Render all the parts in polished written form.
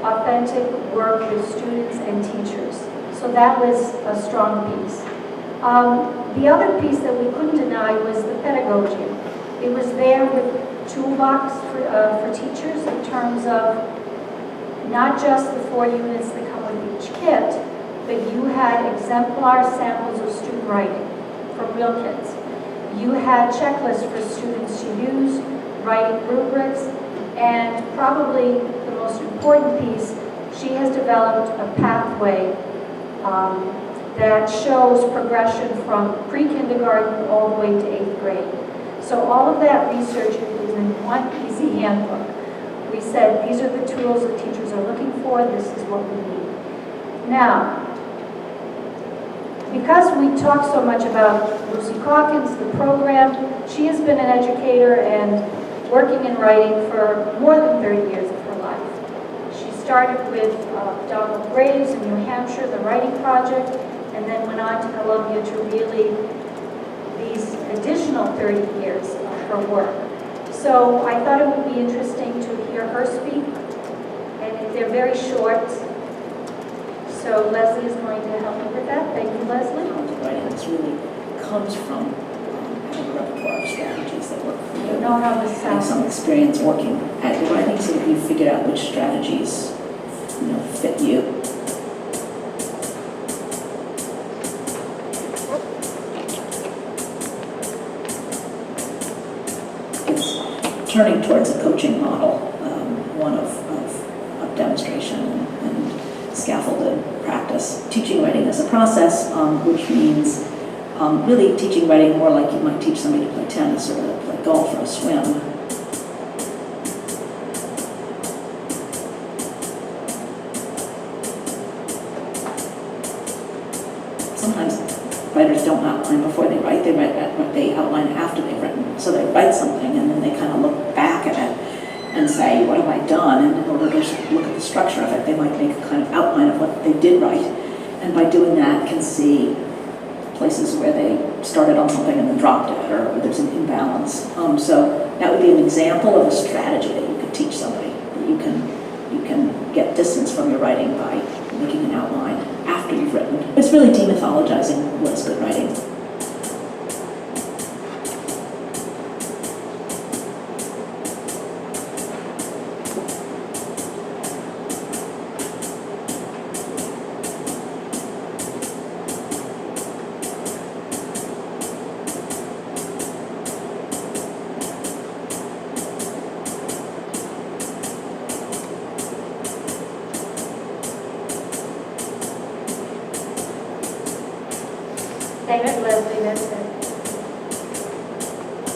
authentic work with students and teachers. So that was a strong piece. The other piece that we couldn't deny was the pedagogy. It was there with toolbox for teachers in terms of not just the 4 units that come with each kit, but you had exemplar samples of student writing from real kids. You had checklists for students to use, writing rubrics, and probably the most important piece, she has developed a pathway that shows progression from pre-kindergarten all the way to 8th grade. So all of that research is in one easy handbook. We said, these are the tools that teachers are looking for, this is what we need. Now, because we talk so much about Lucy CALKINS, the program, she has been an educator and working in writing for more than 30 years of her life. She started with Donald Graves in New Hampshire, the writing project, and then went on to Columbia to really these additional 30 years of her work. So I thought it would be interesting to hear her speak, and they're very short. So Leslie is going to help me with that. Thank you, Leslie. Writing this really comes from a repertoire of strategies that work for you. You know how this And sounds. some experience working at the writing so that you figured out which strategies, fit you. It's turning towards a coaching model, one of demonstration and scaffolded practice. Teaching writing as a process, which means really teaching writing more like you might teach somebody to play tennis or to play golf or a swim. Sometimes writers don't outline before they write, they outline after they've written. So they write something and then they kind of look back at it and say, what have I done? And in order to look at the structure of it, they might make a kind of outline of what they did write. And by doing that, can see places where they started on something and then dropped it, or where there's an imbalance. So that would be an example of a strategy that you could teach somebody. You can get distance from your writing by making an outline after you've written. It's really demythologizing what is good writing. Thank you, Leslie. That's it.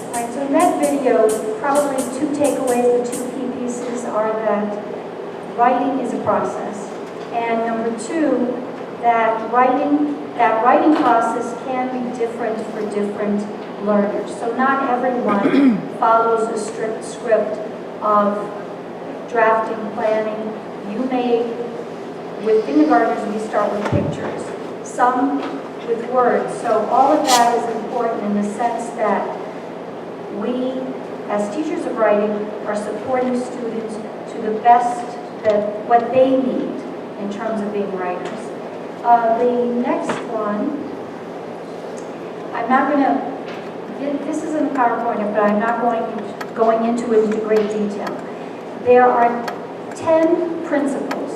All right, so in that video, probably 2 takeaways, the 2 key pieces are that writing is a process. And number 2, that writing process can be different for different learners. So not everyone follows a strict script of drafting, planning. You may, with kindergartners, we start with pictures. Some with words. So all of that is important in the sense that we, as teachers of writing, are supporting students to the best that what they need in terms of being writers. The next one, I'm not going to, this is in the PowerPoint, but I'm not going into it into great detail. There are 10 principles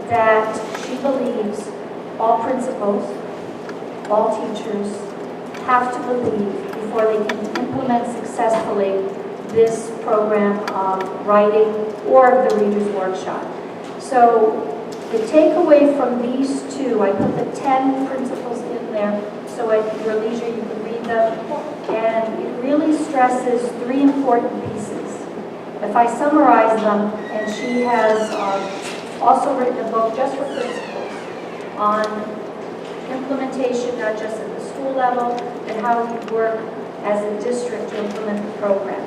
that she believes all principals, all teachers have to believe before they can implement successfully this program of writing or of the Reader's Workshop. So the takeaway from these 2, I put the 10 principles in there so at your leisure you can read them, and it really stresses 3 important pieces. If I summarize them, and she has also written a book just for principals on implementation, not just at the school level, and how we work as a district to implement the program.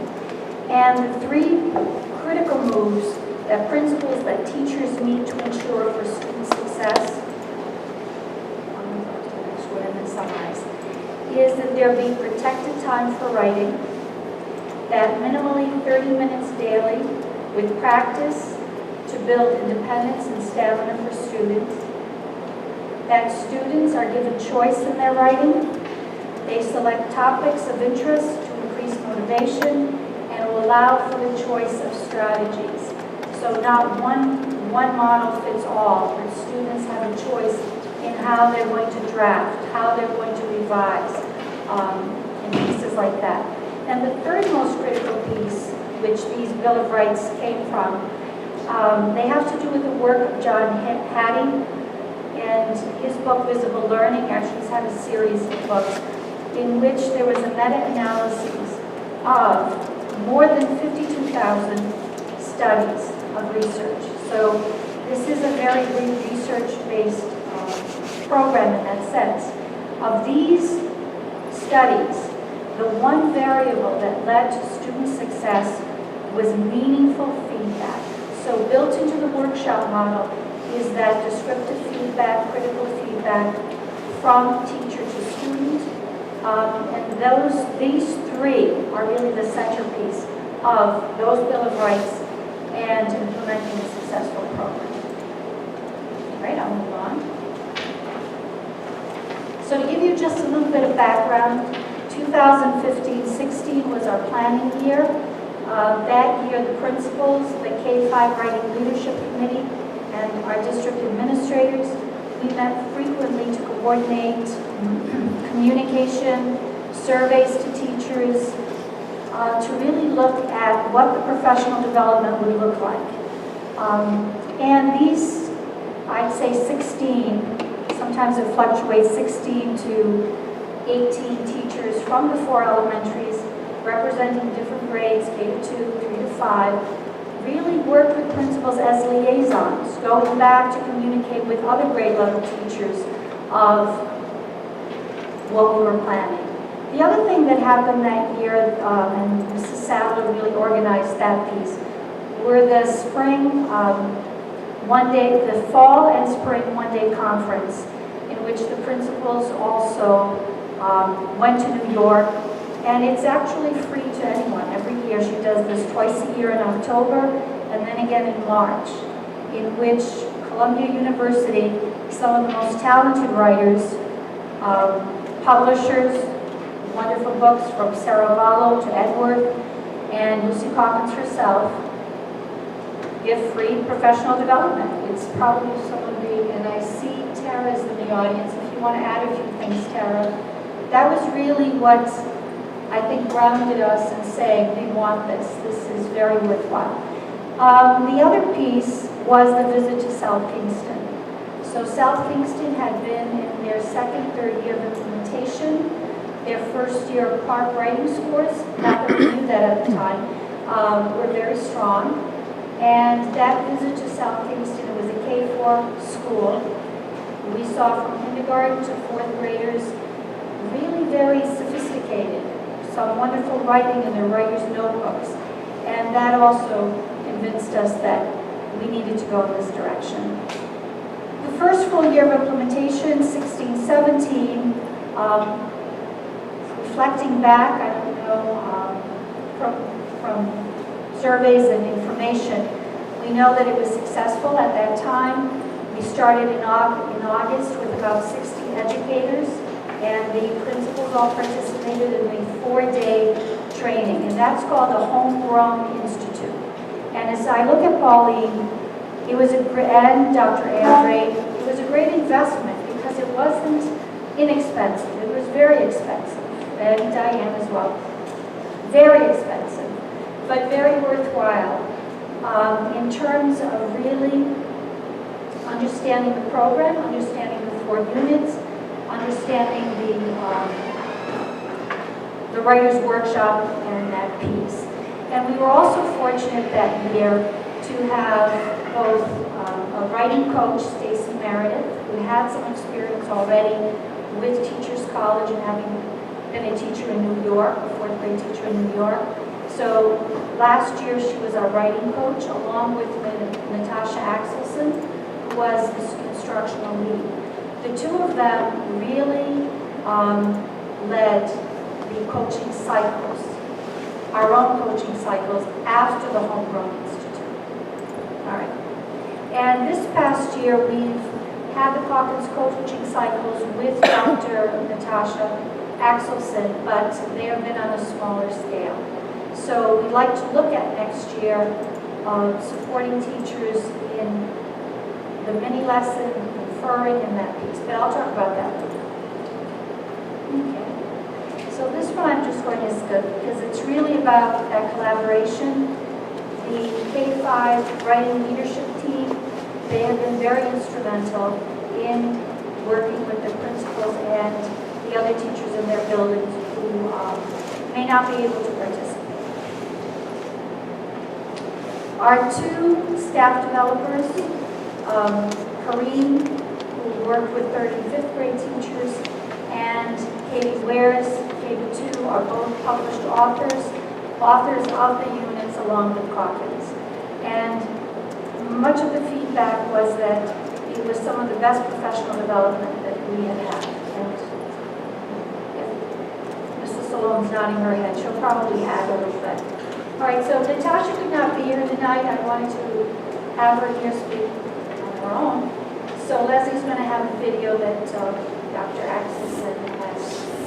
And the 3 critical moves that principals, that teachers need to ensure for student success, is that there be protected time for writing, that minimally 30 minutes daily with practice to build independence and stamina for students, that students are given choice in their writing, they select topics of interest to increase motivation, and will allow for the choice of strategies. So not one model fits all, but students have a choice in how they're going to draft, how they're going to revise, and pieces like that. And the third most critical piece, which these Bill of Rights came from, they have to do with the work of John Hattie and his book, Visible Learning. Actually, he's had a series of books in which there was a meta-analysis of more than 52,000 studies of research. So this is a very research-based program in that sense. Of these studies, the one variable that led to student success was meaningful feedback. So built into the workshop model is that descriptive feedback, critical feedback from teacher to student. And these three are really the centerpiece of those Bill of Rights and implementing a successful program. All right, I'll move on. So to give you just a little bit of background, 2015-16 was our planning year. That year, the principals, the K-5 Writing Leadership Committee, and our district administrators, we met frequently to coordinate communication, surveys to teachers, to really look at what the professional development would look like. And these, I'd say 16, sometimes it fluctuates, 16 to 18 teachers from the 4 elementaries representing different grades, K-2, 3-5, really worked with principals as liaisons, going back to communicate with other grade level teachers of what we were planning. The other thing that happened that year, and Mrs. Sadler really organized that piece, were the spring the fall and spring one-day conference, in which the principals also went to New York. And it's actually free to anyone. Every year she does this twice a year in October and then again in March, in which Columbia University, some of the most talented writers, publishers, wonderful books from Sarah Vallow to Edward, and Lucy Calkins herself, give free professional development. It's probably some of the, and I see Tara's in the audience. If you want to add a few things, Tara. That was really what I think grounded us in saying, we want this. This is very worthwhile. The other piece was the visit to South Kingston. So South Kingston had been in their second, third year of implementation. Their first year of PARC writing scores, not that we knew that at the time, were very strong. And that visit to South Kingston, it was a K-4 school. We saw from kindergarten to 4th graders, really very sophisticated, some wonderful writing in their writers' notebooks. And that also convinced us that we needed to go in this direction. The first full year of implementation, 16-17, reflecting back, I don't know, from surveys and information, we know that it was successful at that time. We started in August with about 60 educators, and the principals all participated in a 4-day training, and that's called the Homegrown Institute. And as I look at Pauline, it was and Dr. Andre, it was a great investment because it wasn't inexpensive. It was very expensive, and Diane as well. Very expensive, but very worthwhile in terms of really understanding the program, understanding the 4 units, understanding the writer's workshop and that piece. And we were also fortunate that year to have both a writing coach, Stacy Meredith, who had some experience already with Teachers College and having been a teacher in New York, a 4th grade teacher in New York. So last year she was our writing coach, along with Natasha Axelson, who was the instructional lead. The two of them really led the coaching cycles, our own coaching cycles after the Homegrown Institute. All right. And this past year, we've had the CALKINS coaching cycles with Dr. Natasha Axelson, but they have been on a smaller scale. So we'd like to look at next year supporting teachers in the mini lesson, inferring, and that piece. But I'll talk about that later. Okay. So this one I'm just going to skip because it's really about that collaboration. The K-5 writing leadership team, they have been very instrumental in working with the principals and the other teachers in their buildings who may not be able to participate. Our two staff developers, Kareem, who worked with 3rd and 5th grade teachers, and Katie Wares, KB2, are both published authors of the units along with CALKINS. And much of the feedback was that it was some of the best professional development that we had had. And if Mrs. Salome's nodding her head, she'll probably add a little bit. All right, so Natasha could not be here tonight. I wanted to have her here speak on her own. So Leslie's going to have a video that Dr. Axelson has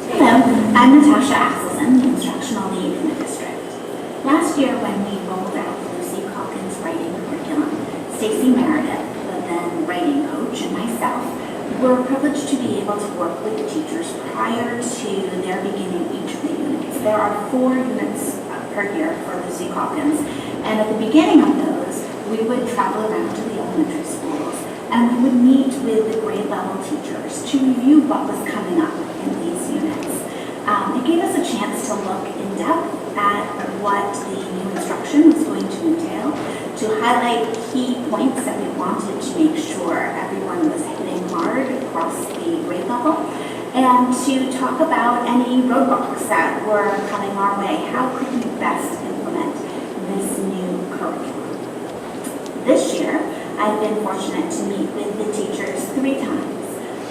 taken. Hello, I'm Natasha Axelson, the instructional lead in the district. Last year when we rolled out the Lucy CALKINS writing curriculum, Stacy Meredith, the then writing coach, and myself were privileged to be able to work with the teachers prior to their beginning each of the units. There are 4 units per year for Lucy CALKINS, and at the beginning of those, we would travel around to the elementary schools and we would meet with the grade level teachers to review what was coming up in these units. It gave us a chance to look in depth at what the new instruction was going to entail, to highlight key points that we wanted to make sure everyone was hitting hard across the grade level, and to talk about any roadblocks that were coming our way. How could we best implement this new curriculum? This year, I've been fortunate to meet with the teachers 3 times.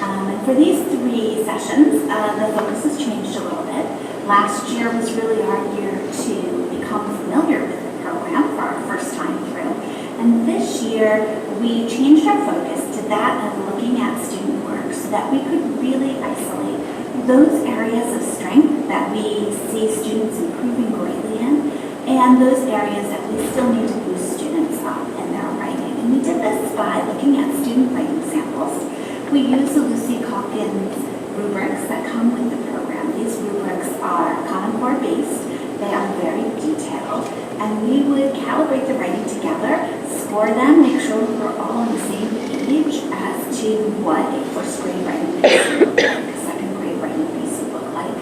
And for these 3 sessions, the focus has changed a little bit. Last year was really our year to become familiar with the program for our first time through. And this year, we changed our focus to that of looking at student work so that we could really isolate those areas of strength that we see students improving greatly in, and those areas that we still need to boost students up in their writing. And we did this by looking at student writing samples. We use the Lucy CALKINS rubrics that come with the program. These rubrics are Common Core based, they are very detailed, and we would calibrate the writing together, score them, make sure we were all on the same page as to what a 1st grade writing piece would look like, a 2nd grade writing piece would look like,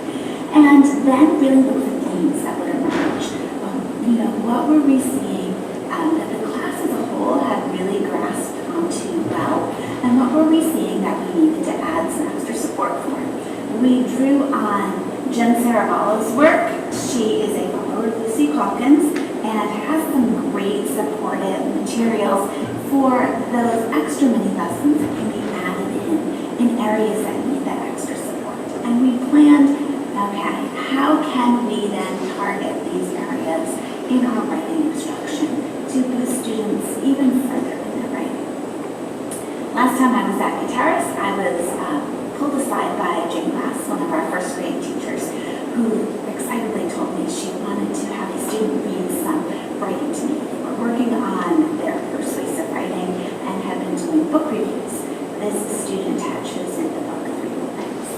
and then really look for themes that would emerge. What were we seeing that the class as a whole had really grasped onto well, and what were we seeing that we needed to add some extra support for? We drew on Jen Saravallo's work. She is a follower of Lucy CALKINS and has some great supportive materials for those extra mini lessons that can be added in areas that need that extra support. And we planned, okay, how can we then target these areas in our writing instruction to boost students even further in their writing? Last time I was at Guitarist, I was pulled aside by Jane Glass, one of our 1st grade teachers, who excitedly told me she wanted to have a student read some writing to me. They were working on their persuasive writing and had been doing book reviews. This student had chosen the book 3 Little Pigs.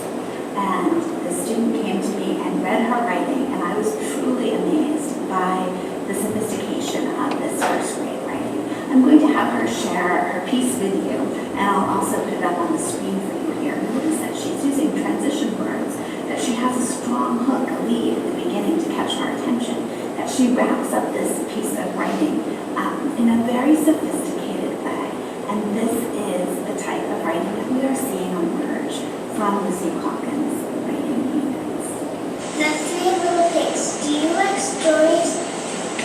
And the student came to me and read her writing, and I was truly amazed by the sophistication of this 1st grade writing. I'm going to have her share her piece with you, and I'll also put it up on the screen for you here. Notice that she's using transition words, that she has a strong hook, a lead at the beginning to catch our attention, that she wraps up this piece of writing in a very sophisticated way. And this is the type of writing that we are seeing emerge from Lucy CALKINS writing units. The 3 Little Pigs. Do you like stories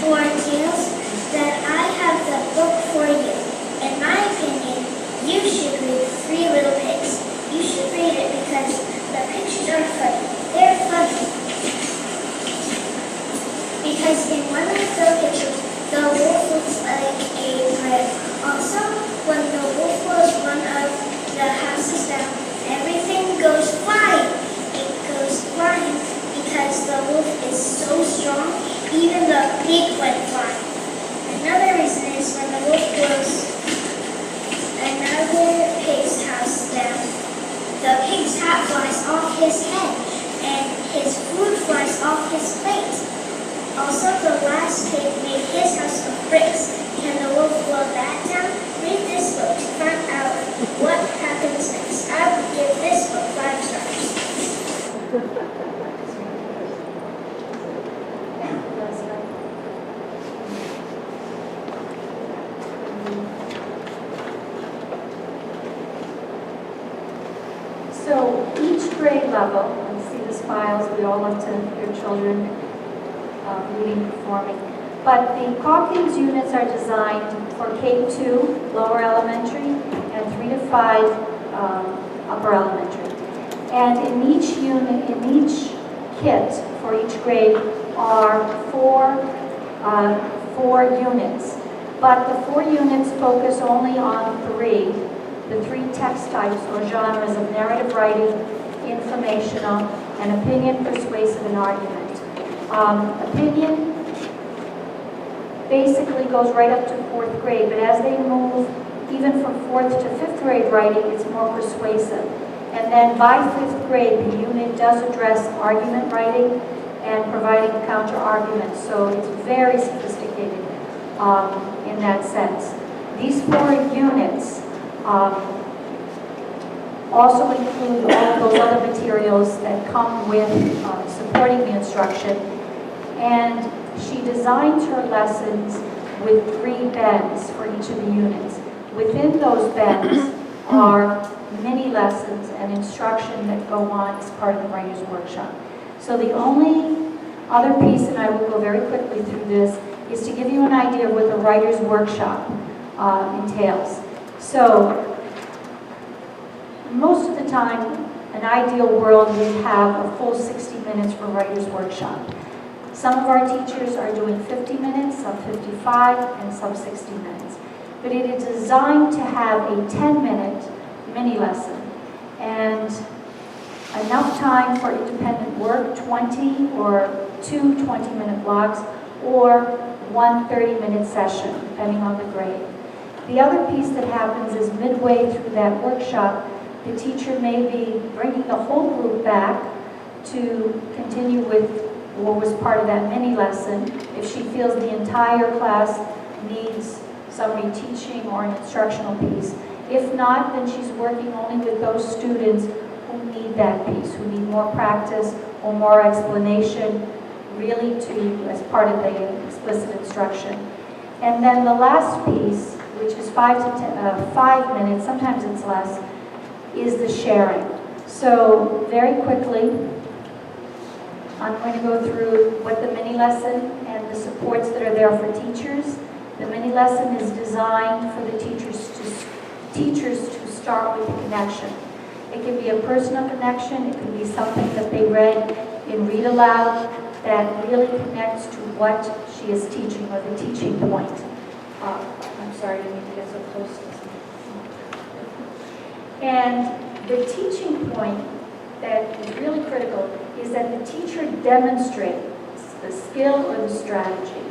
or tales? Then I have the book for you. In my opinion, you should read 3 Little Pigs. You should read it because the pictures are funny. They're funny. Because in one of the pictures, the wolf looks like a bread So each grade level, let's see the smiles, we all love to hear children reading, performing. But the CALKINS units are designed for K-2, lower elementary, and 3 to 5, upper elementary. And in each unit, in each kit for each grade are four units. But the 4 units focus only on the three text types or genres of narrative writing, informational, and opinion, persuasive, and argument. Opinion basically goes right up to 4th grade, but as they move even from 4th to 5th grade writing, it's more persuasive. And then by 5th grade, the unit does address argument writing and providing counter arguments, so it's very sophisticated in that sense. These 4 units also include all of those other materials that come with supporting the instruction. And she designs her lessons with 3 bends for each of the units. Within those bends are mini lessons and instruction that go on as part of the writer's workshop. So the only other piece, and I will go very quickly through this, is to give you an idea of what the writer's workshop entails. So most of the time, an ideal world would have a full 60 minutes for writer's workshop. Some of our teachers are doing 50 minutes, some 55, and some 60 minutes. But it is designed to have a 10-minute mini lesson and enough time for independent work, 20 or 2 20-minute blocks, or 1 30-minute session, depending on the grade. The other piece that happens is midway through that workshop, the teacher may be bringing the whole group back to continue with what was part of that mini lesson if she feels the entire class needs some reteaching or an instructional piece. If not, then she's working only with those students who need that piece, who need more practice or more explanation, really as part of the explicit instruction. And then the last piece, which is 5 minutes, sometimes it's less, is the sharing. So very quickly, I'm going to go through what the mini lesson and the supports that are there for teachers. The mini lesson is designed for the teachers to start with the connection. It can be a personal connection, it can be something that they read in Read Aloud that really connects to what she is teaching or the teaching point. I'm sorry, I need to get so close to this. And the teaching point that is really critical is that the teacher demonstrates the skill or the strategy.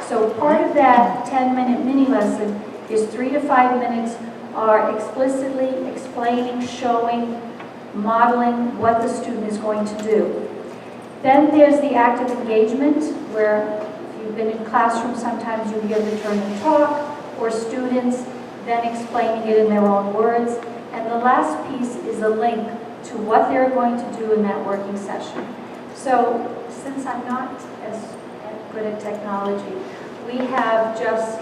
So part of that 10-minute mini lesson is 3 to 5 minutes are explicitly explaining, showing, modeling what the student is going to do. Then there's the active engagement, where if you've been in classroom, sometimes you hear the turn and talk, or students then explaining it in their own words. And the last piece is a link to what they're going to do in that working session. So since I'm not as good at technology, we have just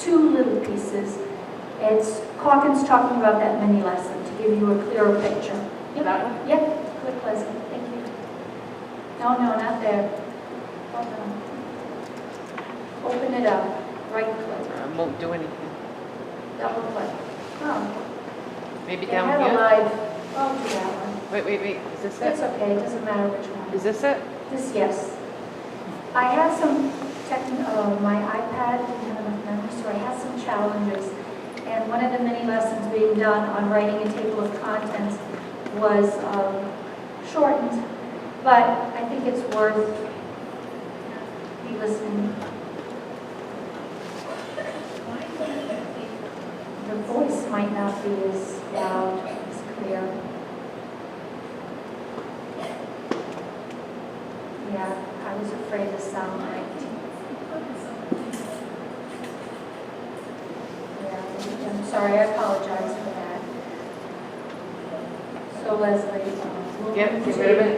2 little pieces. It's CALKINS talking about that mini lesson to give you a clearer picture. Yep. That one? Yep, click Leslie, thank you. No, not there. Hold on. Open it up, right click, Won't do anything. double click. Oh, Maybe it down had a here? live, oh, do that one. Wait. Is this It's it? okay, it doesn't matter which one. Is this it? This, yes. I had some my iPad didn't have enough memory, so I had some challenges. And one of the mini lessons being done on writing a table of contents was shortened, but I think it's worth you listening. The voice might not be as loud, as clear. Yeah, I was afraid the sound might. Yeah, I'm sorry, I apologize for that. So Leslie, we'll Yep, move get to- rid of it.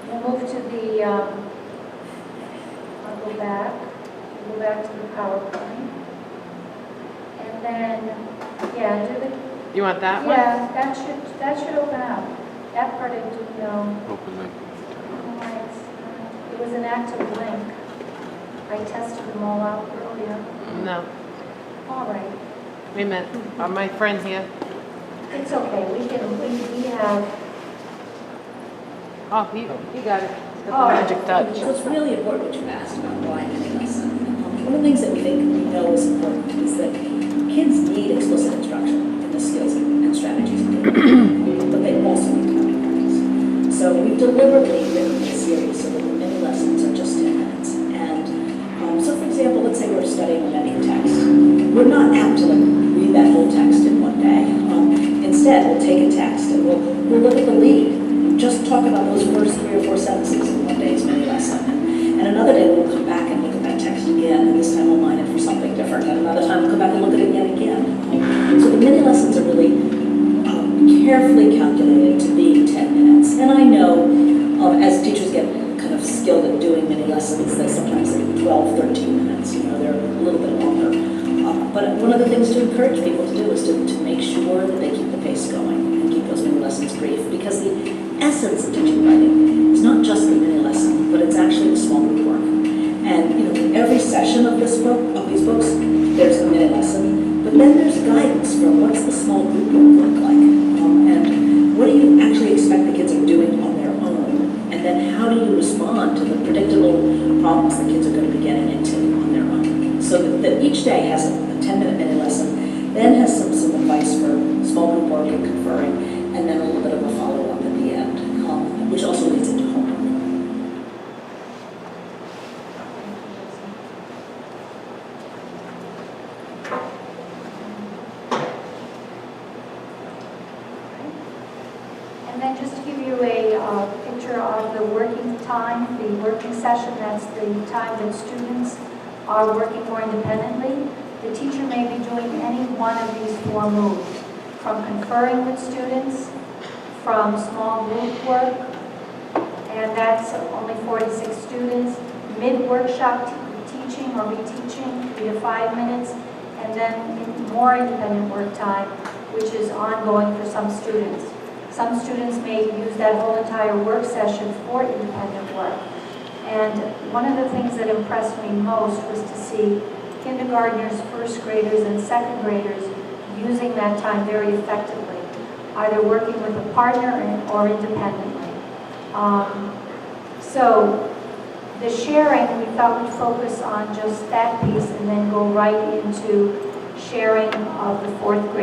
We'll move to the, I'll go back to the PowerPoint. And then, yeah, do You want that one? Yeah, that should open up. That part I do know. Open link. It was an active link. I tested them all out earlier. No. All right. Wait a minute. My friend here. It's okay. We have. Oh, he got it. Got the Oh. magic touch. So it's really important what you asked about why mini lesson. One of the things that we think we know is important is that kids need explicit instruction in the skills and strategies of learning, but they also need practice. So we've deliberately written a series so that the mini lessons are just 10 minutes. And so for example, let's say we're studying a many text. We're not apt to read that whole text in one day. Instead, we'll take a text and we'll look at the lead. Just talk about those first 3 or 4 sentences in one day's mini lesson. And another day we'll come back and look at that text again, and this time we'll line it for something different. And another time we'll come back and look at it yet again. So the mini lessons are really carefully calculated to be 10 minutes. And I know as teachers get kind of skilled at doing mini lessons, that sometimes they're 12, 13 minutes, they're a little bit longer. But one of the things to encourage people to do is to make sure that they keep the pace going and keep those mini lessons brief, because the essence of teaching writing is not just the mini lesson, but it's actually the small group work. And in every session of these books, there's a mini lesson, but then there's guidance for what's the small group work look like, and what do you actually expect the kids are doing on their own, and then how do you respond to the predictable problems the kids are going to be getting into on their own. So that each day has a 10-minute mini lesson, then has some advice for small group work and conferring, and then a little bit of a follow-up at the end, which also leads into homework. And then just to give you a picture of the working time, the working session, that's the time that students are working more independently. The teacher may be doing any one of these 4 moves, from conferring with students, from small group work, and that's only 46 students, mid-workshop teaching or reteaching, 3 to 5 minutes, and then more independent work time, which is ongoing for some students. Some students may use that whole entire work session for independent work. And one of the things that impressed me most was to see kindergartners, first graders, and second graders using that time very effectively, either working with a partner or independently. So the sharing, we thought we'd focus on just that piece and then go right into sharing of the 4th grade.